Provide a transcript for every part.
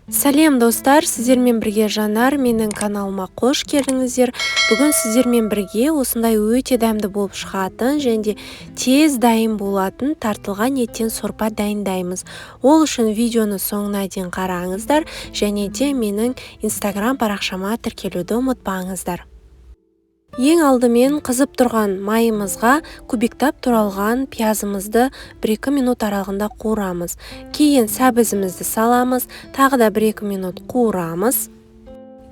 Сәлем достар, сіздермен бірге Жанар, менің каналыма қош келдіңіздер. Бүгін сіздермен бірге осындай өте дәмді болып шығатын және тез дайын болатын тартылған еттен сорпа дайындаймыз. Ол үшін видеоны соңына дейін қараңыздар және де менің инстаграм парақшама тіркелуді ұмытпаңыздар. Ең алдымен қызып тұрған майымызға кубиктап туралған пиязымызды 1-2 минут аралығында қуырамыз. Кейін сәбізімізді саламыз, тағы да 1-2 минут қуырамыз.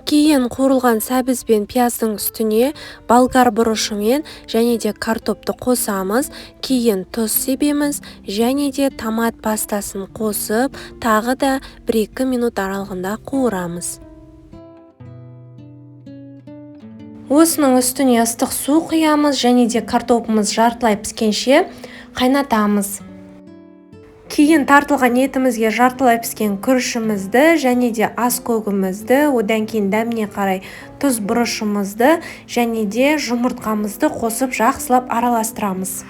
Кейін қуырылған сәбіз бен пияздың үстіне болгар бұрышымен және де картопты қосамыз. Кейін тұз себеміз және де томат пастасын қосып, тағы да 1-2 минут аралығында қуырамыз. Осының үстіне ыстық су құямыз және де картопымыз жартылай піскенше қайнатамыз. Кейін тартылған етімізге жартылай піскен күрішімізді және де аскөгімізді, одан кейін дәміне қарай тұз бұрышымызды және де жұмыртқамызды қосып жақсылап араластырамыз.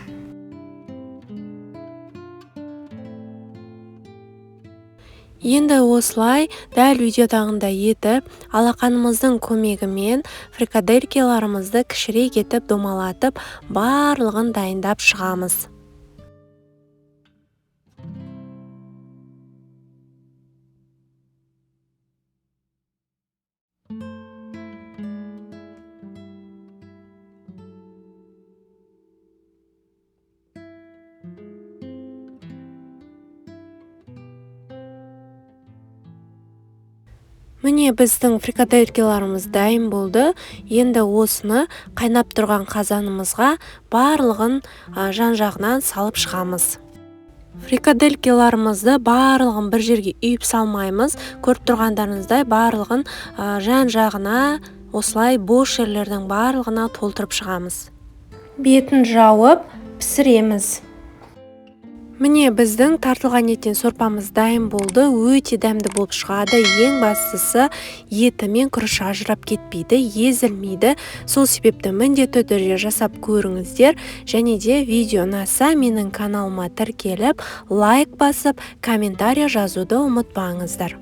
Енді осылай дәл видеодағындай етіп, алақанымыздың көмегімен фрикаделькаларымызды кішірек етіп домалатып, барлығын дайындап шығамыз. Міне біздің фрикаделькаларымыз дайын болды. Енді осыны қайнап тұрған қазанымызға барлығын жан-жағынан салып шығамыз. Фрикаделькаларымызды барлығын бір жерге үйіп салмаймыз. Көріп тұрғандарыңыздай барлығын жан-жағына осылай бос жерлердің барлығына толтырып шығамыз. Бетін жауып пісіреміз. Міне біздің тартылған еттен сорпамыз дайын болды. Өте дәмді болып шығады. Ең бастысы еті мен күріші ажырап кетпейді, езілмейді. Сол себепті міндетті түрде жасап көріңіздер. Және де видео ұнаса менің каналыма тіркеліп, лайк басып, комментарий жазуды ұмытпаңыздар.